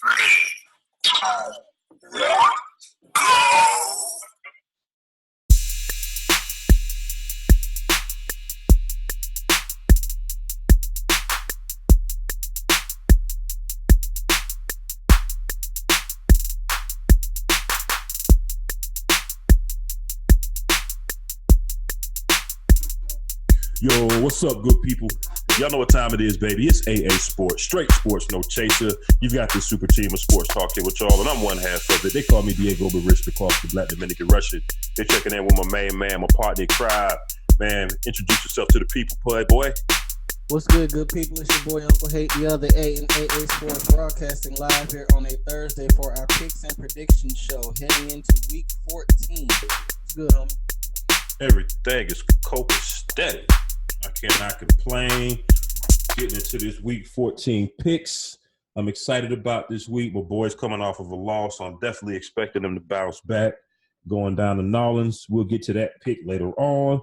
Yo, what's up, good people? Y'all know what time it is, baby. It's AA Sports, straight sports, no chaser. You've got this super team of sports talk here with y'all, and I'm one half of it. They call me Diego Barista, across the Black Dominican Russian. They're checking in with my main man, my partner in crime. Man, introduce yourself to the people, boy. What's good people? It's your boy Uncle Hate, the other A and AA Sports, broadcasting live here on a Thursday for our picks and predictions show, heading into week 14. What's good, homie? Everything is copacetic. I cannot complain. Getting into this week 14 picks. I'm excited about this week. My boys coming off of a loss, so I'm definitely expecting them to bounce back. Going down to Nolans. We'll get to that pick later on.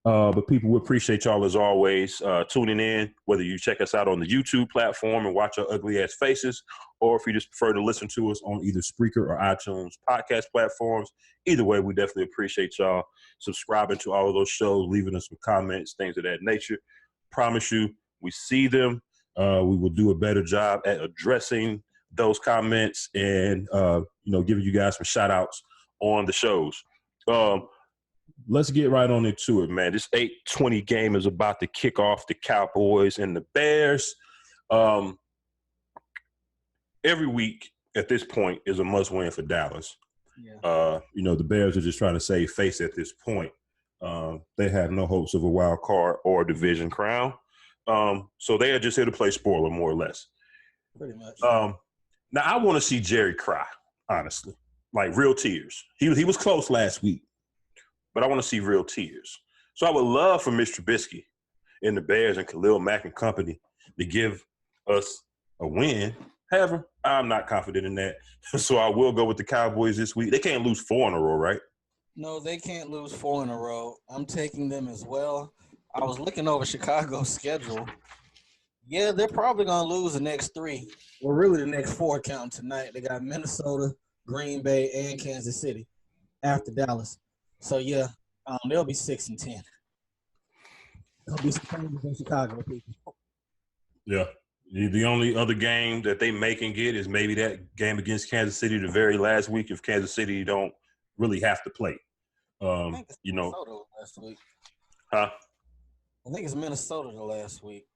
But people, we appreciate y'all as always tuning in, whether you check us out on the YouTube platform and watch our ugly ass faces, or if you just prefer to listen to us on either Spreaker or iTunes podcast platforms. Either way, we definitely appreciate y'all subscribing to all of those shows, leaving us some comments, things of that nature. Promise you, we see them. We will do a better job at addressing those comments and, giving you guys some shout outs on the shows. Let's get right on into it, man. This 8:20 game is about to kick off. The Cowboys and the Bears. Every week at this point is a must-win for Dallas. Yeah. The Bears are just trying to save face at this point. They have no hopes of a wild card or division crown. So they are just here to play spoiler, more or less. Pretty much. Now, I want to see Jerry cry, honestly, like real tears. He was close last week, but I want to see real tears. So I would love for Mr. Trubisky and the Bears and Khalil Mack and company to give us a win. However, I'm not confident in that. So I will go with the Cowboys this week. They can't lose 4 in a row, right? No, they can't lose 4 in a row. I'm taking them as well. I was looking over Chicago's schedule. Yeah, they're probably going to lose the next 3. Well, really the next 4 count tonight. They got Minnesota, Green Bay, and Kansas City after Dallas. So, yeah, they'll be 6-10. They'll be surprised in Chicago, people. Yeah. The only other game that they may can get is maybe that game against Kansas City the very last week if Kansas City don't really have to play. Minnesota last week. Huh? I think it's Minnesota the last week.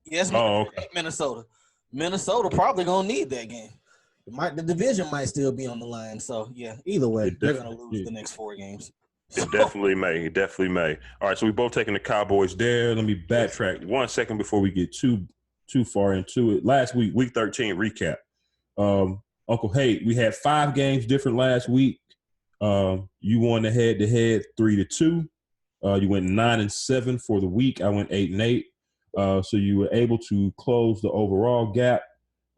Yes, okay. Minnesota. Minnesota probably going to need that game. The division might still be on the line. So, yeah, either way, they're going to lose the next 4 games. It definitely may. It definitely may. All right, so we both taking the Cowboys there. Let me backtrack 1 second before we get too far into it. Last week, week 13 recap. Uncle Hate, we had 5 games different last week. You won the head-to-head 3-2. You went 9-7 for the week. I went 8-8. So you were able to close the overall gap.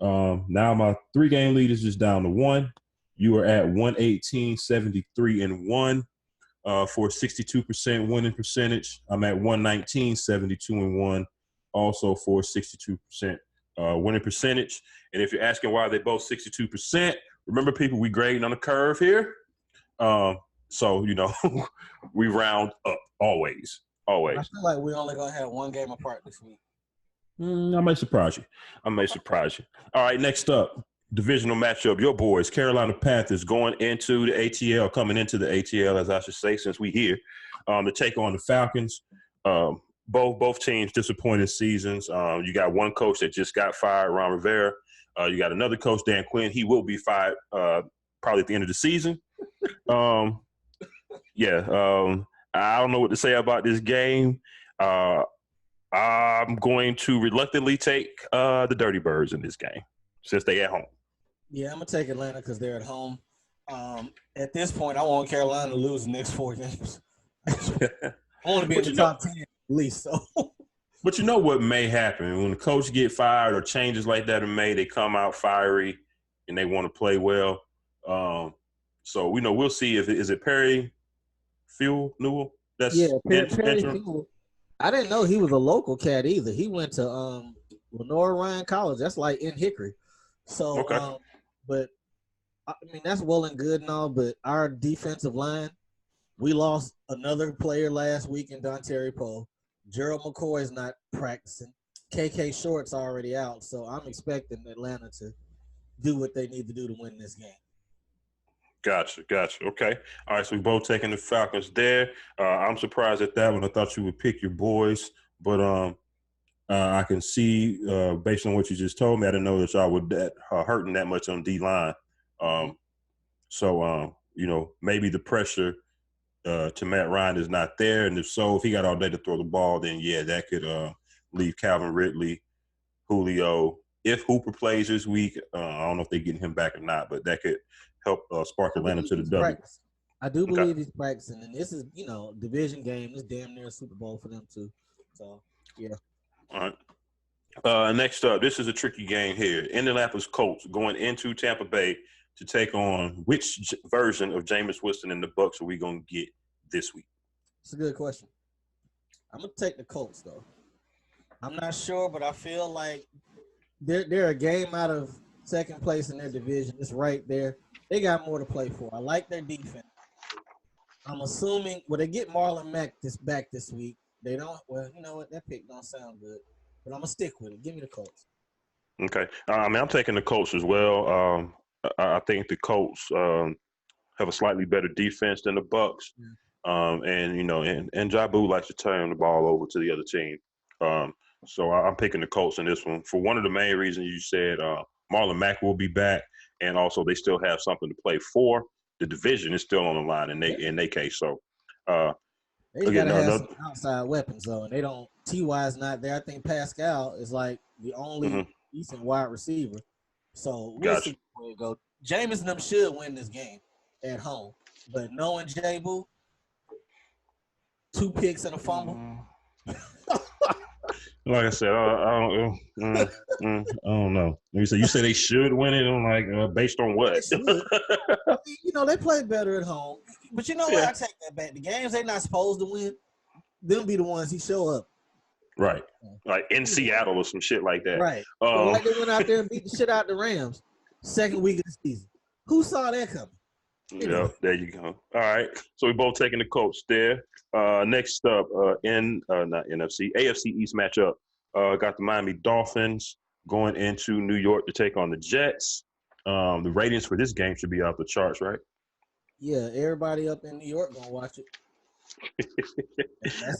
Now my 3-game lead is just down to 1. You are at 118-73-1 for 62% winning percentage. I'm at 119-72-1 also for 62% winning percentage. And if you're asking why they both 62%, remember, people, we grading on a curve here. So, we round up always. I feel like we're only going to have 1 game apart this week. I may surprise you. All right, next up, divisional matchup. Your boys, Carolina Panthers, coming into the ATL, as I should say, since we here, to take on the Falcons. Both teams disappointing seasons. You got one coach that just got fired, Ron Rivera. You got another coach, Dan Quinn. He will be fired probably at the end of the season. I don't know what to say about this game. I'm going to reluctantly take the Dirty Birds in this game since they at home. Yeah, I'm going to take Atlanta because they're at home. At this point, I want Carolina to lose the next 4 games. I want to be in the top 10 at least. So. But you know what may happen? When the coach get fired or changes like that in May, they come out fiery and they want to play well. So we'll see if is it Perry Newell? Perry Newell. I didn't know he was a local cat either. He went to Lenore Ryan College. That's like in Hickory. So, Okay. but I mean that's well and good and all, but our defensive line, we lost another player last week in Dontarie Poe. Gerald McCoy is not practicing. KK Short's already out, so I'm expecting Atlanta to do what they need to do to win this game. Gotcha. Okay. All right. So we both taking the Falcons there. I'm surprised at that one. I thought you would pick your boys, but I can see based on what you just told me, I didn't know that y'all would that hurting that much on D line. So maybe the pressure to Matt Ryan is not there, and if so, if he got all day to throw the ball, then yeah, that could leave Calvin Ridley, Julio. If Hooper plays this week, I don't know if they're getting him back or not, but that could help spark Atlanta to the W. I do believe he's practicing, and this is division game. It's damn near a Super Bowl for them too. So yeah. All right. Next up, this is a tricky game here. Indianapolis Colts going into Tampa Bay to take on which version of Jameis Winston and the Bucs are we going to get this week? It's a good question. I'm going to take the Colts, though. I'm not sure, but I feel like they're a game out of second place in their division. It's right there. They got more to play for. I like their defense. I'm assuming they get Marlon Mack back this week. They don't. Well, you know what? That pick don't sound good, but I'm gonna stick with it. Give me the Colts. Okay. I'm taking the Colts as well. I think the Colts have a slightly better defense than the Bucs, and Jabu likes to turn the ball over to the other team. So I'm picking the Colts in this one for one of the main reasons you said. Marlon Mack will be back, and also they still have something to play for. The division is still on the line in their case. So they gotta have some outside weapons though, and they don't. Ty is not there. I think Pascal is like the only decent wide receiver. So we'll see where it goes. Jameis and them should win this game at home, but knowing Jabu, 2 picks and a fumble. Like I said, I don't know. You say they should win it. I'm like, based on what? They play better at home. But you know what? I take that back. The games they're not supposed to win, them be the ones he show up. Right. Like in Seattle or some shit like that. Right. Like they went out there and beat the shit out the Rams second week of the season. Who saw that coming? Yeah, there you go. All right. So we both taking the Colts there. Next up, not NFC, AFC East matchup. Got the Miami Dolphins going into New York to take on the Jets. The ratings for this game should be off the charts, right? Yeah, everybody up in New York gonna watch it.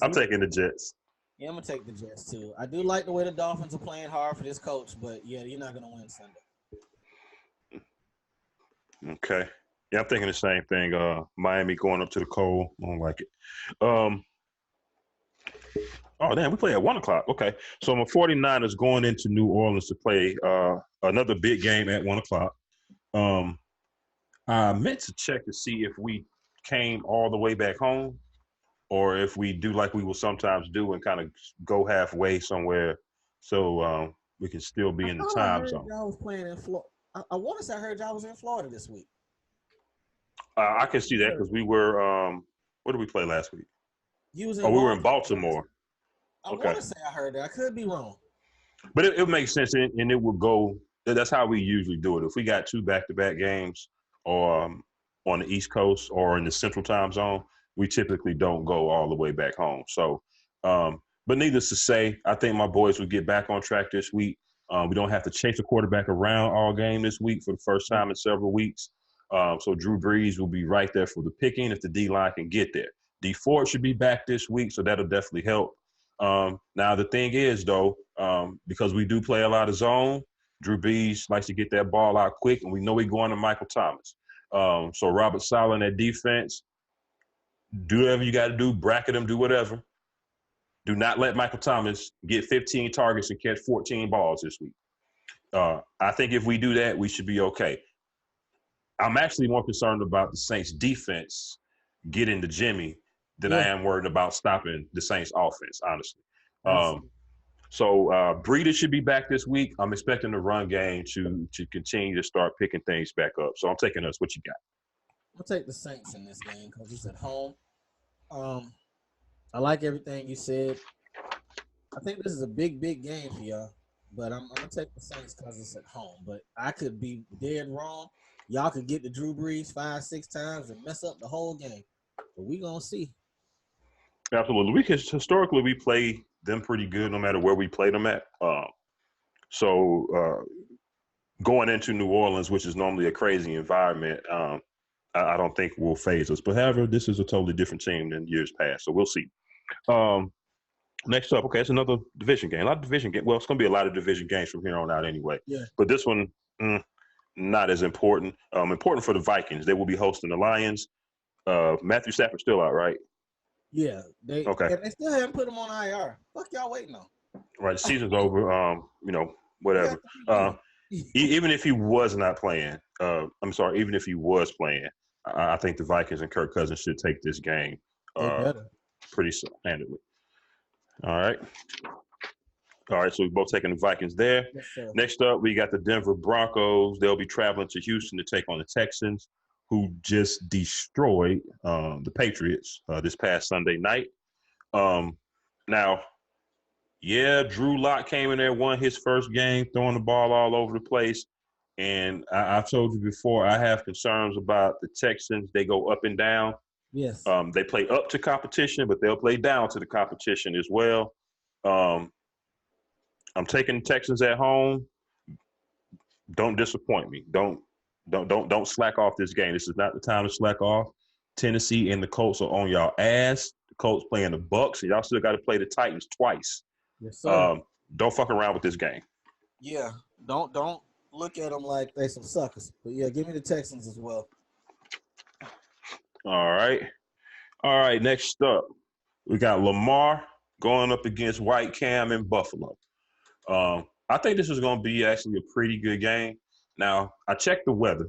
I'm taking the Jets. Yeah, I'm gonna take the Jets too. I do like the way the Dolphins are playing hard for this coach, but yeah, you're not gonna win Sunday. Okay. Yeah, I'm thinking the same thing. Miami going up to the cold. I don't like it. Oh, damn, we play at 1 o'clock. Okay. So my 49ers going into New Orleans to play another big game at 1 o'clock. I meant to check to see if we came all the way back home or if we do like we will sometimes do and kind of go halfway somewhere so we can still be in the time zone. I was playing in Florida. I want to say I heard y'all was in Florida this week. I can see that because we were where did we play last week? We were in Baltimore. I want to say I heard that. I could be wrong. But it makes sense, and it would go – that's how we usually do it. If we got 2 back-to-back games or on the East Coast or in the Central Time Zone, we typically don't go all the way back home. So, but needless to say, I think my boys will get back on track this week. We don't have to chase a quarterback around all game this week for the first time in several weeks. So Drew Brees will be right there for the picking if the D-line can get there. D Ford should be back this week, so that'll definitely help. Now, the thing is, though, because we do play a lot of zone, Drew Brees likes to get that ball out quick, and we know we're going to Michael Thomas. So Robert Saleh in that defense, do whatever you got to do, bracket him, do whatever. Do not let Michael Thomas get 15 targets and catch 14 balls this week. I think if we do that, we should be okay. I'm actually more concerned about the Saints' defense getting to Jimmy than I am worried about stopping the Saints' offense, honestly. So Breida should be back this week. I'm expecting the run game to continue to start picking things back up. So I'm taking us. What you got? I'll take the Saints in this game because it's at home. I like everything you said. I think this is a big game for y'all. but I'm gonna take the Saints because it's at home. But I could be dead wrong. Y'all could get the Drew Brees 5-6 times and mess up the whole game. But we gonna see. Absolutely. Historically we play them pretty good no matter where we play them at. So going into New Orleans, which is normally a crazy environment, I don't think will phase us. But however, this is a totally different team than years past, so we'll see. Next up, okay, it's another division game. A lot of division game. Well, it's going to be a lot of division games from here on out anyway. Yeah. But this one, not as important. Important for the Vikings. They will be hosting the Lions. Matthew Stafford's still out, right? Yeah. They still haven't put him on IR. Fuck y'all waiting on. Right. The season's over. Whatever. Even if he was not playing, even if he was playing, I think the Vikings and Kirk Cousins should take this game pretty handily. All right. So we're both taking the Vikings there. Yes, next up, we got the Denver Broncos. They'll be traveling to Houston to take on the Texans, who just destroyed the Patriots this past Sunday night. Now, yeah, Drew Lock came in there, won his first game, throwing the ball all over the place. And I've told you before, I have concerns about the Texans. They go up and down. Yes. They play up to competition, but they'll play down to the competition as well. I'm taking the Texans at home. Don't disappoint me. Don't slack off this game. This is not the time to slack off. Tennessee and the Colts are on y'all ass. The Colts playing the Bucks, and y'all still got to play the Titans twice. Yes, sir. Don't fuck around with this game. Yeah. Don't look at them like they some suckers. But yeah, give me the Texans as well. All right. Next up, we got Lamar going up against White Cam in Buffalo. I think this is going to be actually a pretty good game. Now, I checked the weather.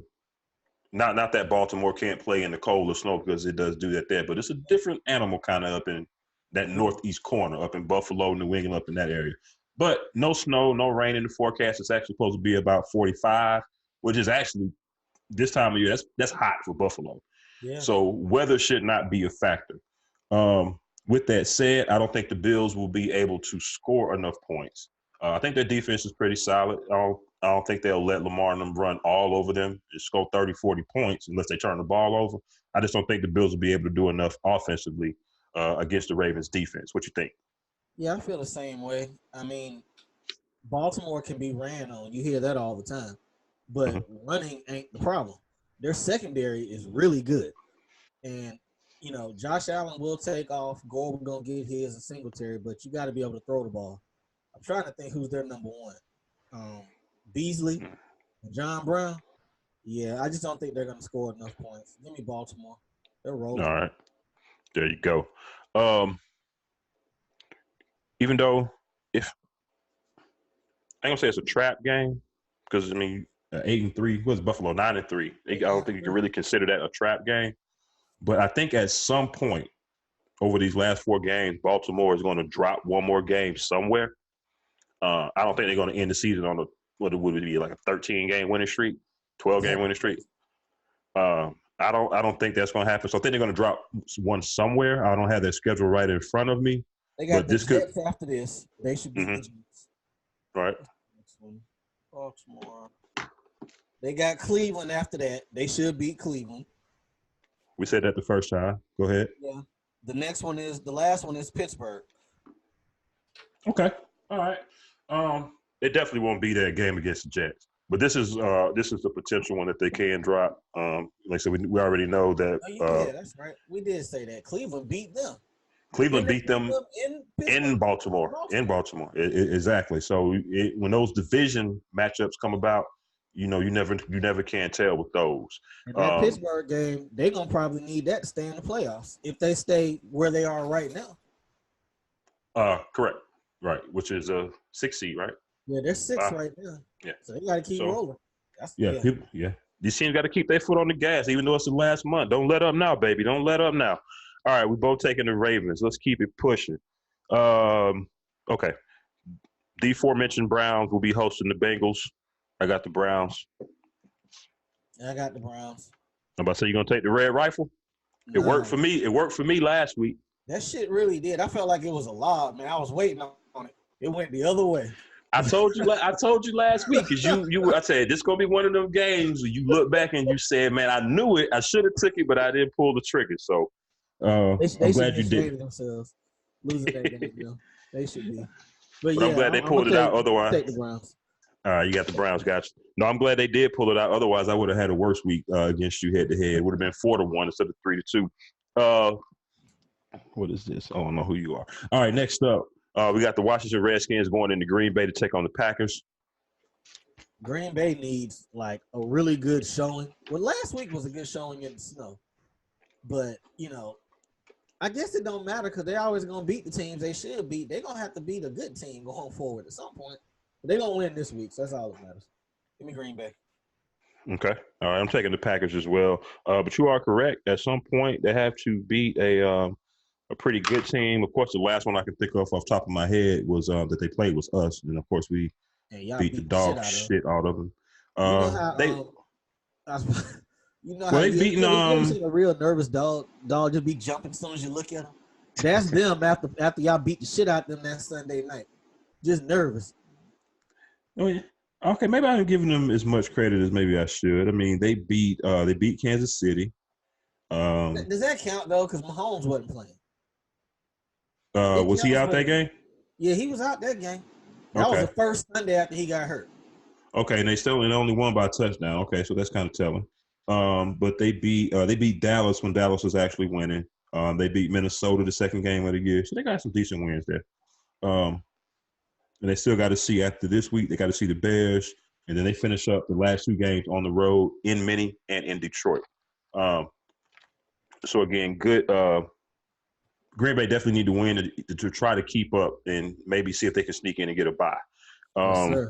Not that Baltimore can't play in the cold or snow, because it does do that there, but it's a different animal kind of up in that northeast corner, up in Buffalo, New England, up in that area. But no snow, no rain in the forecast. It's actually supposed to be about 45, which is actually this time of year, that's hot for Buffalo. Yeah. So weather should not be a factor. With that said, I don't think the Bills will be able to score enough points. I think their defense is pretty solid. I don't think they'll let Lamar and them run all over them and score 30, 40 points unless they turn the ball over. I just don't think the Bills will be able to do enough offensively against the Ravens defense. What you think? Yeah, I feel the same way. I mean, Baltimore can be ran on. You hear that all the time. But running ain't the problem. Their secondary is really good. And, Josh Allen will take off. Gordon going to get his and Singletary, but you got to be able to throw the ball. I'm trying to think who's their number one. Beasley and John Brown. Yeah, I just don't think they're going to score enough points. Give me Baltimore. They're rolling. All right. There you go. Even though I ain't going to say it's a trap game, because, 8-3, what's Buffalo, 9-3. I don't think you can really consider that a trap game. But I think at some point over these last 4 games, Baltimore is going to drop one more game somewhere. I don't think they're going to end the season on what would it be, like a 13-game winning streak, 12-game winning streak. I don't think that's going to happen. So I think they're going to drop one somewhere. I don't have their schedule right in front of me. They got the Jets after this. They should be the Jets. Right. Next one, Baltimore. They got Cleveland after that. They should beat Cleveland. We said that the first time. Go ahead. Yeah. The last one is Pittsburgh. Okay. All right. It definitely won't be that game against the Jets, but this is the potential one that they can drop. Like I said, we already know that. Yeah, that's right. We did say that Cleveland beat them. Cleveland beat them in Baltimore. In Baltimore, exactly. So when those division matchups come about, you never can tell with those. And that Pittsburgh game, they're gonna probably need that to stay in the playoffs if they stay where they are right now. Correct. Right, which is a 6 seed, right? Yeah, they're 6 right now. Yeah. So they got to keep rolling. These teams got to keep their foot on the gas, even though it's the last month. Don't let up now, baby. Don't let up now. All right, we both taking the Ravens. Let's keep it pushing. Okay. The aforementioned Browns will be hosting the Bengals. I got the Browns. I got the Browns. I'm about to say you're gonna take the red rifle. It worked for me. It worked for me last week. That shit really did. I felt like it was a lob, man. I was waiting on it. It went the other way. I told you. I told you last week because you. I said this gonna be one of them games where you look back and you said, "Man, I knew it. I should have took it, but I didn't pull the trigger." So They I'm should glad be you ashamed did. of themselves losing that game. Though. They should be. But But I'm yeah, glad they I'm gonna pulled it out. take the Otherwise, Browns. you got the Browns. Gotcha. No, I'm glad they did pull it out. Otherwise, I would have had a worse week against you head to head. It would have been 4-1 instead of 3-2. What is this? I don't know who you are. All right, next up, we got the Washington Redskins going into Green Bay to take on the Packers. Green Bay needs like a really good showing. Well, last week was a good showing in the snow, but I guess it don't matter because they're always gonna beat the teams they should beat. They're gonna have to beat a good team going forward at some point. But they're gonna win this week, so that's all that matters. Give me Green Bay. Okay. All right. I'm taking the Packers as well. But you are correct. At some point, they have to beat a pretty good team. Of course, the last one I can think of off the top of my head was that they played was us, and of course we beat the dog shit out of them. You know how they you know how they you beating ever seen a real nervous dog just be jumping as soon as you look at him? That's them after y'all beat the shit out of them that Sunday night. Just nervous. Oh yeah. Okay, maybe I'm giving them as much credit as maybe I should. I mean, they beat Kansas City. Does that count though? Because Mahomes wasn't playing. Was he out that game? Yeah, he was out that game. That was the first Sunday after he got hurt. Okay, and they only won by a touchdown. Okay, so that's kind of telling. But they beat Dallas when Dallas was actually winning. They beat Minnesota the second game of the year, so they got some decent wins there. And they still got to see after this week. They got to see the Bears, and then they finish up the last two games on the road in Minnie and in Detroit. So again, good. Green Bay definitely need to win to try to keep up and maybe see if they can sneak in and get a bye. Yes,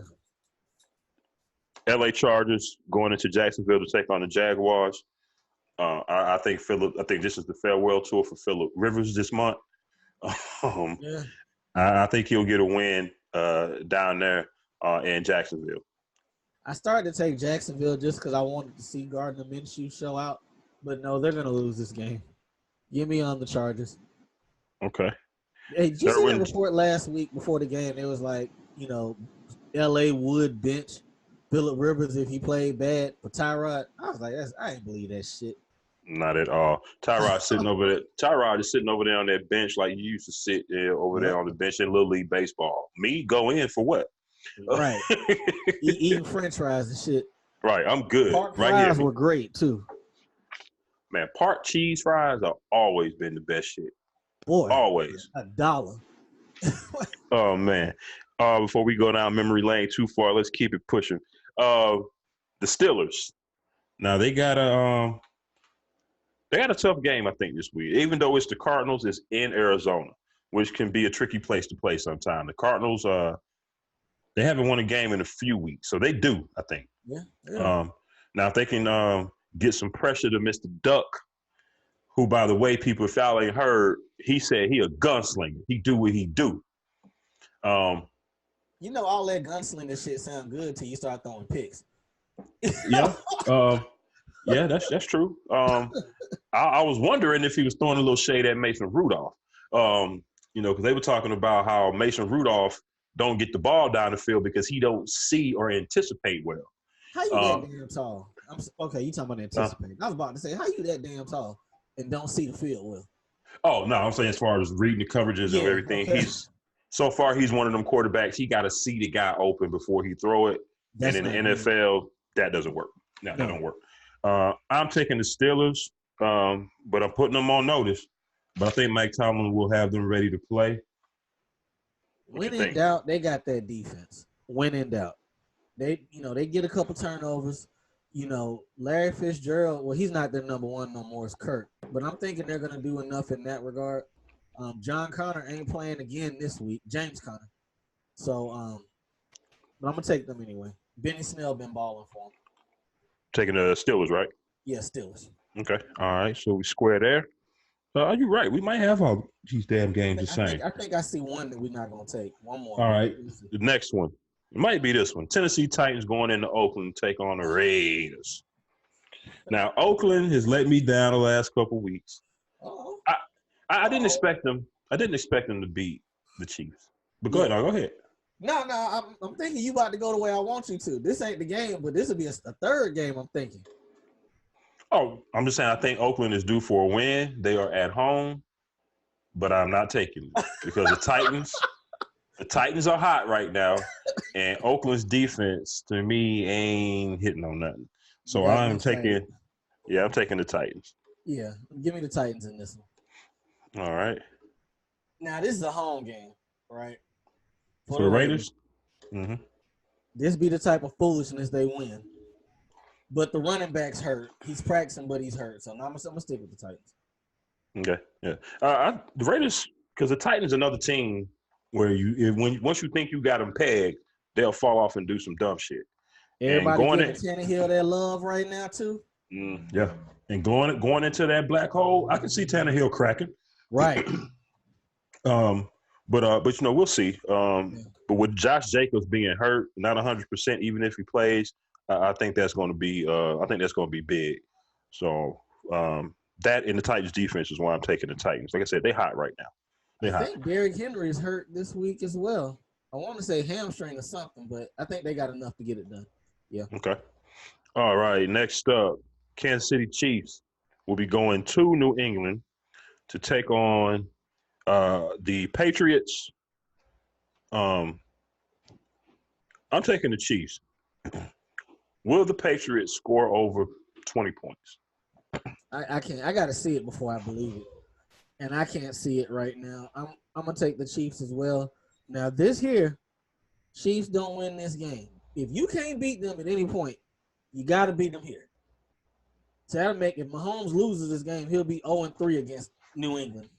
LA Chargers going into Jacksonville to take on the Jaguars. I think this is the farewell tour for Phillip Rivers this month. I think he'll get a win down there in Jacksonville. I started to take Jacksonville just because I wanted to see Gardner Minshew show out, but no, they're going to lose this game. Give me on the Chargers. Okay. Hey, did you see that report last week before the game? It was like, LA would bench Phillip Rivers if he played bad for Tyrod. I was like, I ain't believe that shit. Not at all. Tyrod sitting over there. Tyrod is sitting over there on that bench like you used to sit over there on the bench in Little League baseball. Me go in for what? Right. Eating French fries and shit. Right. I'm good. Park right fries here. Were great too. Man, Park cheese fries have always been the best shit. Boy, always $1. Oh man. Before we go down memory lane too far, let's keep it pushing. The Steelers. Now they got a tough game, I think, this week. Even though it's the Cardinals, it's in Arizona, which can be a tricky place to play sometime. The Cardinals, they haven't won a game in a few weeks, so they do, I think. Yeah. Now, if they can get some pressure to Mr. Duck, who, by the way, people, if y'all ain't heard, he said he a gunslinger. He do what he do. All that gunslinger shit sound good till you start throwing picks. Yeah. Yeah, that's true. I was wondering if he was throwing a little shade at Mason Rudolph. Because they were talking about how Mason Rudolph don't get the ball down the field because he don't see or anticipate well. How you that damn tall? You talking about anticipate. I was about to say, how you that damn tall and don't see the field well? Oh, no, I'm saying as far as reading the coverages and everything, he's one of them quarterbacks. He got to see the guy open before he throw it. And in the NFL, that doesn't work. No, that don't work. I'm taking the Steelers, but I'm putting them on notice. But I think Mike Tomlin will have them ready to play. When in doubt, they got that defense. When in doubt, they get a couple turnovers. Larry Fitzgerald, well, he's not their number one no more. It's Kirk. But I'm thinking they're going to do enough in that regard. John Connor ain't playing again this week. James Conner. So, but I'm going to take them anyway. Benny Snell been balling for them. Taking the Steelers, right? Yeah, Steelers. Okay. All right. So we square there. You're right. We might have all these damn games the same. I think I see one that we're not going to take. One more. All right. The next one. It might be this one. Tennessee Titans going into Oakland to take on the Raiders. Now, Oakland has let me down the last couple weeks. I didn't expect them. I didn't expect them to beat the Chiefs. But go ahead. No, I'm thinking you about to go the way I want you to. This ain't the game, but this will be a third game. I'm thinking. Oh, I'm just saying I think Oakland is due for a win. They are at home, but I'm not taking it because the Titans are hot right now, and Oakland's defense to me ain't hitting on nothing. So I'm taking the Titans. Yeah, give me the Titans in this one. All right. Now this is a home game, right? For the Raiders. Mm-hmm. This be the type of foolishness they win. But the running back's hurt. He's practicing, but he's hurt. So now I'm gonna stick with the Titans. Okay, yeah. The Raiders, because the Titans, another team where once you think you got them pegged, they'll fall off and do some dumb shit. Everybody giving Tannehill that love right now too. Yeah, and going into that black hole, I can see Tannehill cracking. Right. But we'll see. But with Josh Jacobs being hurt, not 100%, even if he plays, I think that's going to be big. So that in the Titans defense is why I'm taking the Titans. Like I said, they're hot right now. I think Derrick Henry is hurt this week as well. I want to say hamstring or something, but I think they got enough to get it done. Yeah. Okay. All right. Next up, Kansas City Chiefs will be going to New England to take on the Patriots. I'm taking the Chiefs. Will the Patriots score over 20 points? I can't. I got to see it before I believe it, and I can't see it right now. I'm gonna take the Chiefs as well. Now this here, Chiefs don't win this game. If you can't beat them at any point, you got to beat them here. So that'll make if Mahomes loses this game, he'll be 0-3 against New England.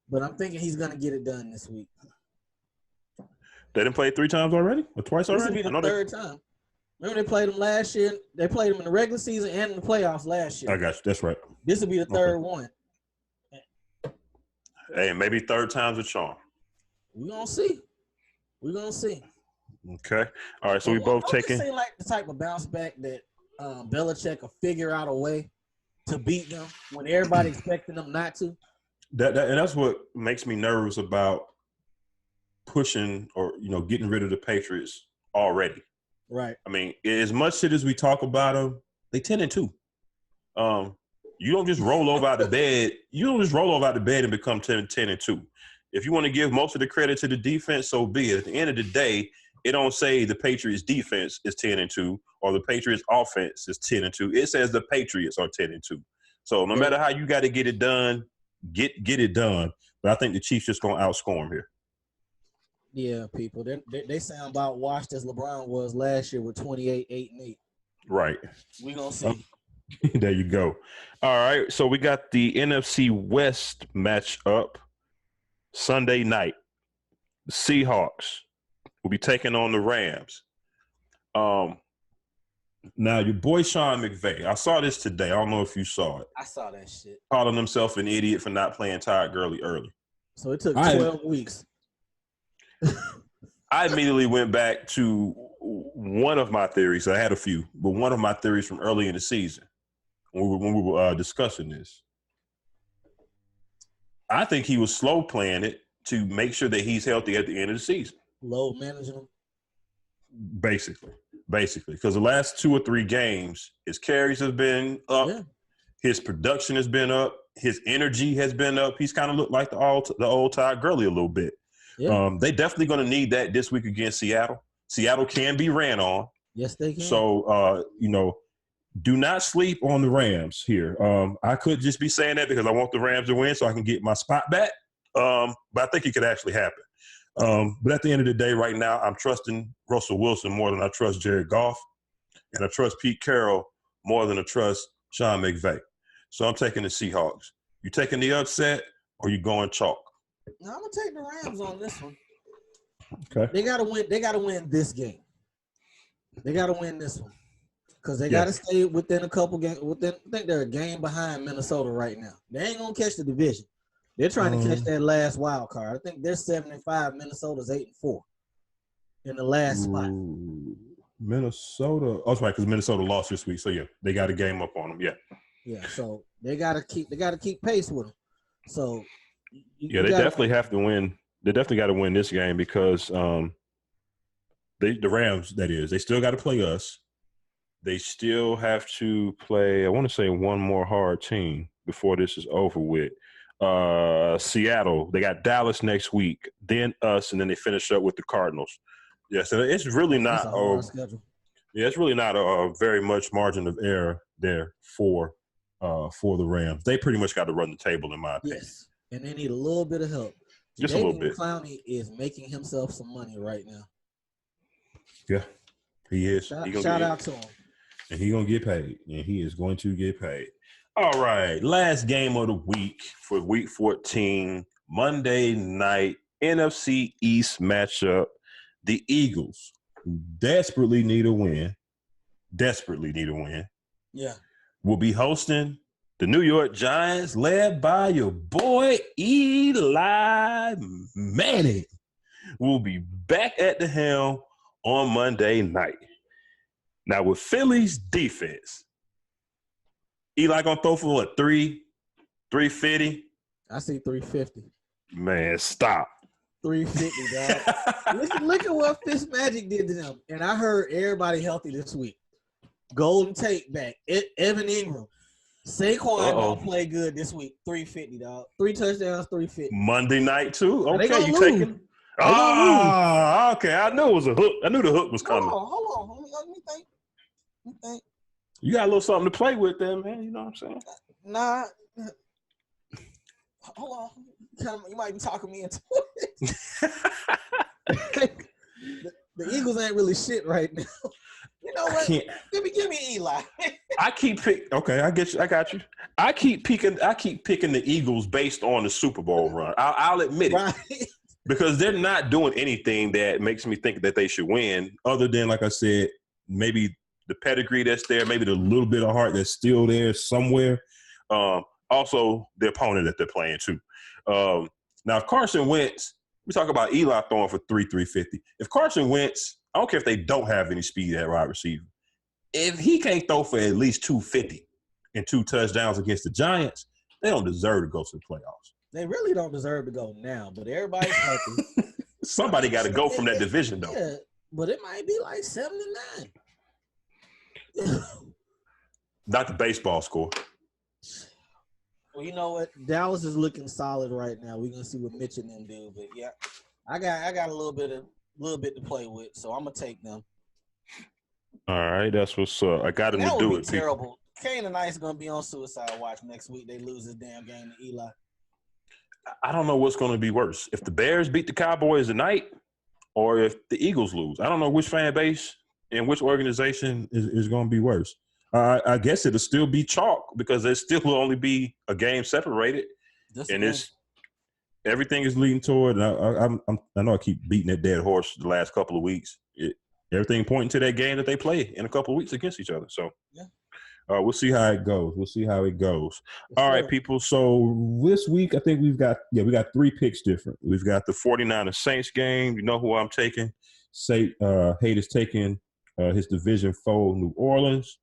But I'm thinking he's gonna get it done this week. They didn't play 3 times already or twice already? This will be the third time. Remember they played them last year. They played them in the regular season and in the playoffs last year. I got you. That's right. This will be the third one. Hey, maybe third time's a charm. We're gonna see. Okay. All right. So we both taking. Seem like the type of bounce back that Belichick will figure out a way to beat them when everybody expecting them not to. And that's what makes me nervous about pushing or getting rid of the Patriots already. Right. I mean, as much shit as we talk about them, they 10-2. You don't just roll over out the bed. You don't just roll over out the bed and become 10-2. If you want to give most of the credit to the defense, so be it. At the end of the day, it don't say the Patriots defense is 10-2 or the Patriots offense is 10-2. It says the Patriots are 10-2. So no matter how you got to get it done, get it done. But I think the Chiefs just gonna outscore them here. Yeah, people. They sound about washed as LeBron was last year with 28, 8-8. Right. We gonna see. There you go. All right. So we got the NFC West match up Sunday night. The Seahawks will be taking on the Rams. Now your boy Sean McVay. I saw this today. I don't know if you saw it. I saw that shit. Calling himself an idiot for not playing Todd Gurley early. So it took 12 weeks. I immediately went back to one of my theories. I had a few, but one of my theories from early in the season when we were discussing this. I think he was slow playing it to make sure that he's healthy at the end of the season. Load managing him? Basically. Because the last 2 or 3 games, his carries have been up. Yeah. His production has been up. His energy has been up. He's kind of looked like the old Todd Gurley a little bit. Yeah. They definitely going to need that this week against Seattle. Seattle can be ran on. Yes, they can. So, do not sleep on the Rams here. I could just be saying that because I want the Rams to win so I can get my spot back. But I think it could actually happen. But at the end of the day, right now, I'm trusting Russell Wilson more than I trust Jared Goff. And I trust Pete Carroll more than I trust Sean McVay. So I'm taking the Seahawks. You taking the upset or you going chalk? No, I'm gonna take the Rams on this one. Okay. They gotta win. They gotta win this game. They gotta win this one because they gotta stay within a couple games. I think they're a game behind Minnesota right now. They ain't gonna catch the division. They're trying to catch that last wild card. I think they're 7-5. Minnesota's 8-4 in the last spot. Minnesota. Oh, that's right, because Minnesota lost this week. So yeah, they got a game up on them. Yeah. Yeah. So they gotta keep pace with them. So. They definitely have to win. They definitely got to win this game because The Rams, that is. They still got to play us. They still have to play, I want to say, one more hard team before this is over with. Seattle. They got Dallas next week, then us, and then they finish up with the Cardinals. Yeah, so it's really not a hard schedule. Yeah, it's really not a very much margin of error there for the Rams. They pretty much got to run the table, in my opinion. Yes, and they need a little bit of help. Just a little bit. Clowney is making himself some money right now. Yeah, he is. Shout out to him. And he's going to get paid. And he is going to get paid. All right, last game of the week for Week 14, Monday night NFC East matchup. The Eagles, who desperately need a win, yeah, will be hosting the New York Giants, led by your boy Eli Manning. Will be back at the helm on Monday night. Now, with Philly's defense, Eli gonna throw for what, 350? I see 350. Man, stop. 350, dog. look at what Fitzmagic did to them. And I heard everybody healthy this week. Golden Tate back. Evan Ingram. Saquon gonna play good this week. 350, dog. 3 touchdowns, 350. Monday night too. Okay, you lose. taking? Okay. I knew it was a hook. I knew the hook was coming. Hold on. Let me think. You got a little something to play with there, man. You know what I'm saying? Nah. Hold on. You might be talking me into it. the Eagles ain't really shit right now. You know what? Give me Eli. Okay, I get you. I got you. I keep picking the Eagles based on the Super Bowl run. I'll admit it. Right. Because they're not doing anything that makes me think that they should win, other than, like I said, maybe the pedigree that's there, maybe the little bit of heart that's still there somewhere. Also, the opponent that they're playing too. Now, if Carson Wentz, we talk about Eli throwing for 350. If Carson Wentz, I don't care if they don't have any speed at wide receiver. If he can't throw for at least 250 and 2 touchdowns against the Giants, they don't deserve to go to the playoffs. They really don't deserve to go now, but everybody's healthy. Somebody got to go from that division, though. Yeah, but it might be like 7-9. Not the baseball score. Well, you know what? Dallas is looking solid right now. We're gonna see what Mitch and them do, but yeah, I got a little bit to play with, so I'm gonna take them. All right, that's what's up. I got him to do it. Terrible. Kane and I's gonna be on suicide watch next week. They lose this damn game to Eli. I don't know what's going to be worse. If the Bears beat the Cowboys tonight or if the Eagles lose. I don't know which fan base and which organization is going to be worse. I guess it'll still be chalk because there still will only be a game separated. Everything is leading toward, and I know I keep beating that dead horse the last couple of weeks. Everything pointing to that game that they play in a couple of weeks against each other. So, yeah. We'll see how it goes. All right, people. So this week, I think we got 3 picks different. We've got the 49ers Saints game. You know who I'm taking. Haight is taking his division foe, New Orleans.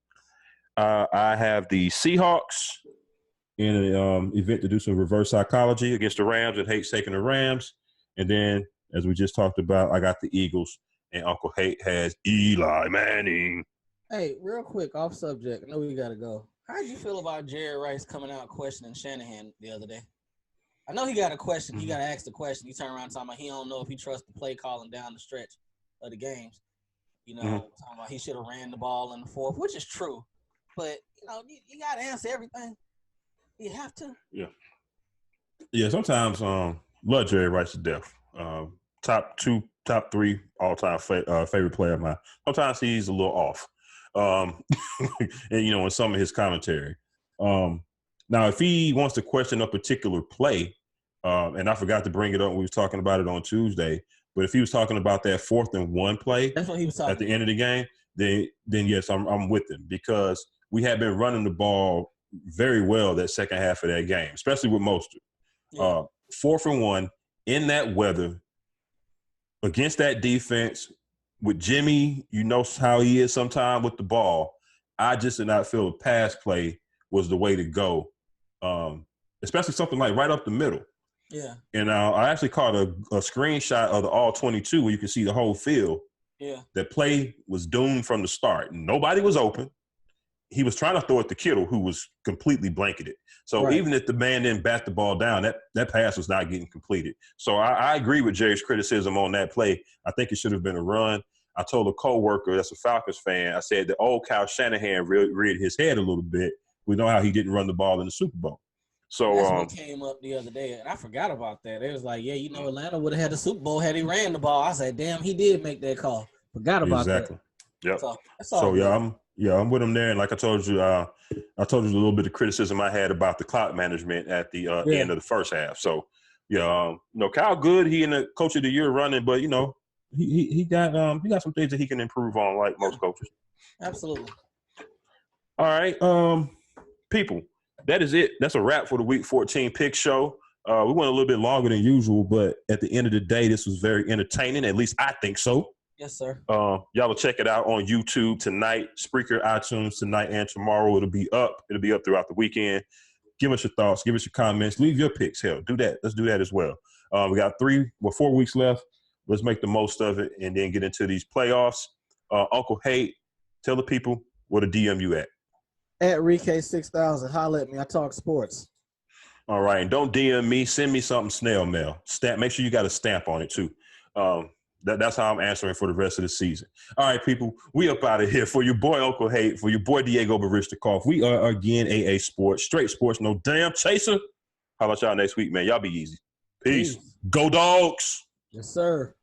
I have the Seahawks in an event to do some reverse psychology against the Rams, and Haight's taking the Rams. And then, as we just talked about, I got the Eagles, and Uncle Haight has Eli Manning. Hey, real quick, off subject. I know we got to go. How did you feel about Jerry Rice coming out questioning Shanahan the other day? I know he got a question. He got to ask the question. He turned around talking about he don't know if he trusts the play calling down the stretch of the games. You know, talking about he should have ran the ball in the fourth, which is true. But, you know, you got to answer everything. You have to. Yeah. Yeah, sometimes love Jerry Rice to death. Top 3 all-time favorite player of mine. Sometimes he's a little off. And you know, in some of his commentary. Now, if he wants to question a particular play, and I forgot to bring it up when we was talking about it on Tuesday, but if he was talking about that 4th and 1 play, that's what he was talking at the end of the game, then yes, I'm with him, because we had been running the ball very well that second half of that game, especially with Mostert. Yeah. 4th and 1 in that weather against that defense. With Jimmy, you know how he is sometimes with the ball. I just did not feel a pass play was the way to go, especially something like right up the middle. Yeah. And I actually caught a screenshot of the all-22 where you can see the whole field. Yeah. That play was doomed from the start. Nobody was open. He was trying to throw it to Kittle, who was completely blanketed. So Right. even if the man didn't bat the ball down, that pass was not getting completed. So I agree with Jerry's criticism on that play. I think it should have been a run. I told a coworker that's a Falcons fan, I said that old Kyle Shanahan reared his head a little bit. We know how he didn't run the ball in the Super Bowl. So that's what came up the other day, and I forgot about that. It was like, yeah, Atlanta would have had the Super Bowl had he ran the ball. I said, damn, he did make that call. Forgot about exactly. that. Yep. So that's all. So I'm with him there. And like I told you a little bit of criticism I had about the clock management at the end of the first half. So Kyle Good, he in the coach of the year running, but he got some things that he can improve on, like most coaches. Absolutely. All right, people, that is it. That's a wrap for the Week 14 Pick Show. We went a little bit longer than usual, but at the end of the day, this was very entertaining. At least I think so. Yes, sir. Y'all will check it out on YouTube tonight, Spreaker, iTunes tonight and tomorrow. It'll be up. It'll be up throughout the weekend. Give us your thoughts. Give us your comments. Leave your picks. Hell, do that. Let's do that as well. We got 4 weeks left. Let's make the most of it and then get into these playoffs. Uncle Hate, tell the people where to DM you at. At ReK6000. Holla at me. I talk sports. All right. And don't DM me. Send me something snail mail. Make sure you got a stamp on it too. That's how I'm answering for the rest of the season. All right, people, we up out of here. For your boy Uncle Hate, for your boy Diego Barishnikov, we are again AA Sports, straight sports, no damn chaser. How about y'all next week, man? Y'all be easy. Peace. Go Dogs. Yes, sir.